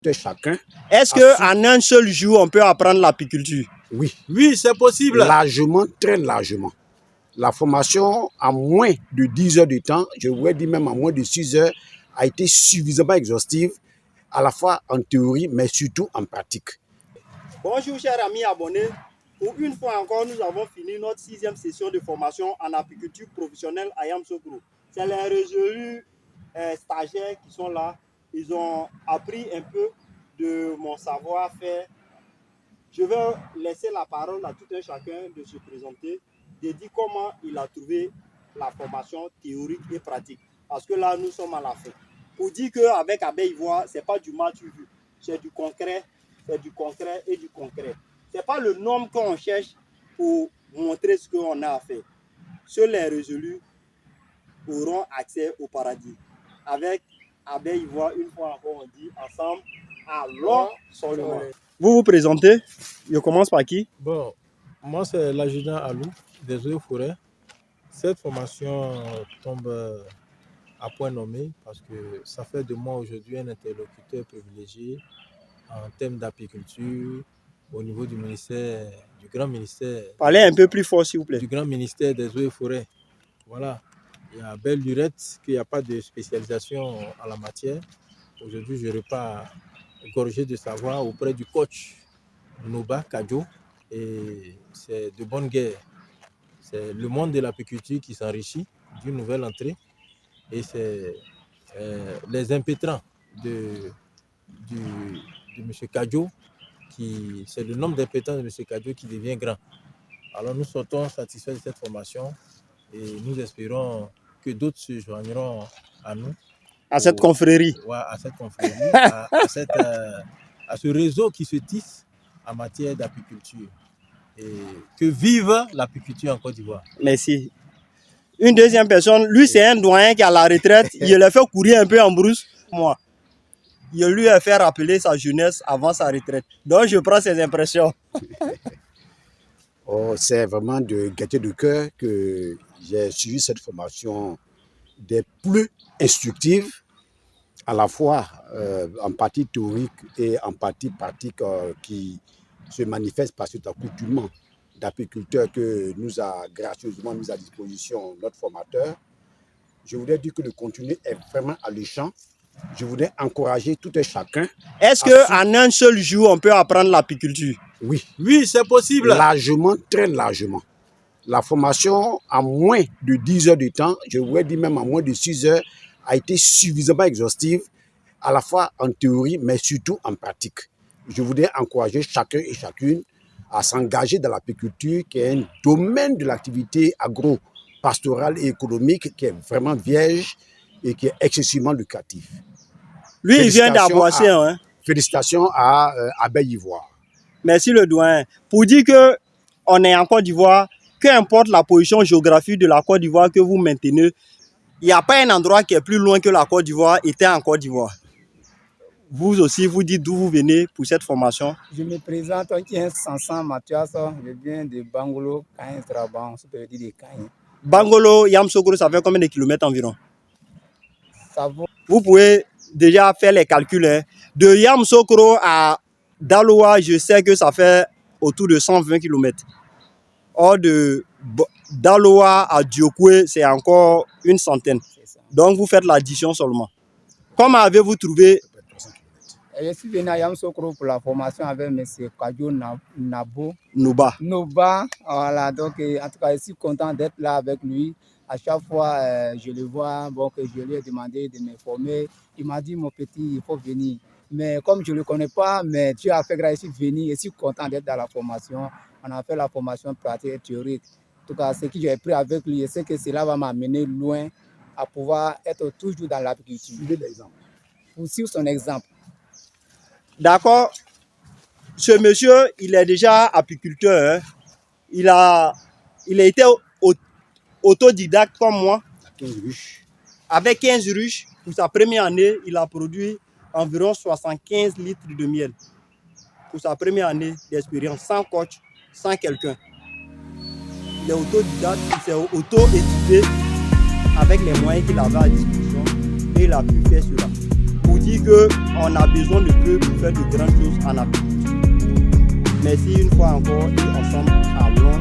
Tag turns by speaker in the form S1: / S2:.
S1: de chacun.
S2: Est-ce qu'en un seul jour, on peut apprendre l'apiculture?
S1: Oui.
S3: Oui, c'est possible.
S1: Largement, très largement. La formation, en moins de 10 heures de temps, je voudrais dire même en moins de 6 heures, a été suffisamment exhaustive, à la fois en théorie, mais surtout en pratique.
S2: Bonjour, chers amis abonnés. Pour une fois encore, nous avons fini notre 6e session de formation en apiculture professionnelle à Yamoussoukro. C'est les résolus stagiaires qui sont là. Ils ont appris un peu de mon savoir-faire. Je vais laisser la parole à tout un chacun de se présenter, de dire comment il a trouvé la formation théorique et pratique. Parce que là, nous sommes à la fin. Pour dire qu'avec Abeille Ivoire, ce n'est pas du matu-vu, c'est du concret, c'est du concret et du concret. Ce n'est pas le nombre qu'on cherche pour montrer ce qu'on a à faire. Seuls les résolus auront accès au paradis. Avec Abeille Ivoire, une fois encore, on dit ensemble, allons sur le monde. Vous vous présentez? Je commence par qui?
S3: Bon, moi c'est l'adjudant Alou des eaux et forêts. Cette formation tombe à point nommé parce que ça fait de moi aujourd'hui un interlocuteur privilégié en termes d'apiculture au niveau du ministère, du grand ministère.
S2: Parlez un peu plus fort s'il vous plaît.
S3: Du grand ministère des eaux et forêts. Voilà. Il y a belle lurette qu'il n'y a pas de spécialisation en la matière. Aujourd'hui, je repars gorgé de savoir auprès du coach Noba Kadjo. Et c'est de bonne guerre. C'est le monde de l'apiculture qui s'enrichit d'une nouvelle entrée. Et c'est les impétrants de M. Kadjo, c'est le nombre d'impétrants de M. Kadjo qui devient grand. Alors nous sortons satisfaits de cette formation et nous espérons que d'autres se joindront à nous.
S2: À cette confrérie.
S3: Ouais, à cette confrérie, à ce réseau qui se tisse en matière d'apiculture. Et que vive l'apiculture en Côte d'Ivoire.
S2: Merci. Une deuxième personne, lui c'est un doyen qui est à la retraite, il le fait courir un peu en brousse. Moi, il lui a fait rappeler sa jeunesse avant sa retraite. Donc je prends ses impressions.
S1: Oh, c'est vraiment de gaieté de cœur que j'ai suivi cette formation des plus instructives, à la fois en partie théorique et en partie pratique qui se manifeste par cet accoutrement d'apiculteurs que nous a gracieusement mis à disposition notre formateur. Je voudrais dire que le contenu est vraiment alléchant. Je voudrais encourager tout un chacun.
S2: Est-ce qu'en un seul jour, on peut apprendre l'apiculture?
S1: Oui.
S3: Oui, c'est possible.
S1: Largement, très largement. La formation, en moins de 10 heures de temps, je voudrais dire même en moins de 6 heures, a été suffisamment exhaustive, à la fois en théorie, mais surtout en pratique. Je voudrais encourager chacun et chacune à s'engager dans l'apiculture, qui est un domaine de l'activité agro-pastorale et économique qui est vraiment vierge et qui est excessivement lucratif.
S2: Lui, il vient d'Aboissé. Hein?
S1: Félicitations à Abeille Ivoire.
S2: Merci le doyen. Pour dire qu'on est en Côte d'Ivoire, qu'importe la position géographique de la Côte d'Ivoire que vous maintenez, il n'y a pas un endroit qui est plus loin que la Côte d'Ivoire était en Côte d'Ivoire. Vous aussi, vous dites d'où vous venez pour cette formation?
S4: Je me présente, on tient Sansan Mathias, je viens de Bangolo, Kain, Traban, ça peut dire de Kain.
S2: Bangolo, Yamoussoukro, ça fait combien de kilomètres environ?
S4: Ça vaut.
S2: Vous pouvez déjà faire les calculs. Hein. De Yamoussoukro à Daloa, je sais que ça fait autour de 120 km. Or, de Daloa à Diokwe, c'est encore une centaine. Donc, vous faites l'addition seulement. Comment avez-vous trouvé?
S4: Je suis venu à Yamoussoukro pour la formation avec M. Kadjo
S2: Noba.
S4: Voilà, donc en tout cas, je suis content d'être là avec lui. À chaque fois, je le vois, bon, que je lui ai demandé de me former. Il m'a dit, mon petit, il faut venir. Mais comme je ne le connais pas, mais Dieu a fait grâce, je suis venu et je suis content d'être dans la formation. On a fait la formation pratique et théorique. En tout cas, ce que j'ai pris avec lui, je sais que cela va m'amener loin à pouvoir être toujours dans l'apiculture.
S1: Suivez l'exemple.
S4: Pour suivre son exemple.
S2: D'accord. Ce monsieur, il est déjà apiculteur. Hein. Il a été autodidacte comme moi.
S1: 15 ruches.
S2: Avec 15 ruches, pour sa première année, il a produit environ 75 litres de miel. Pour sa première année d'expérience, sans coach, sans quelqu'un. Il est autodidacte, il s'est auto-équipé avec les moyens qu'il avait à disposition et il a pu faire cela. Pour dire dit qu'on a besoin de peu pour faire de grandes choses en Afrique. Merci une fois encore et ensemble, parlons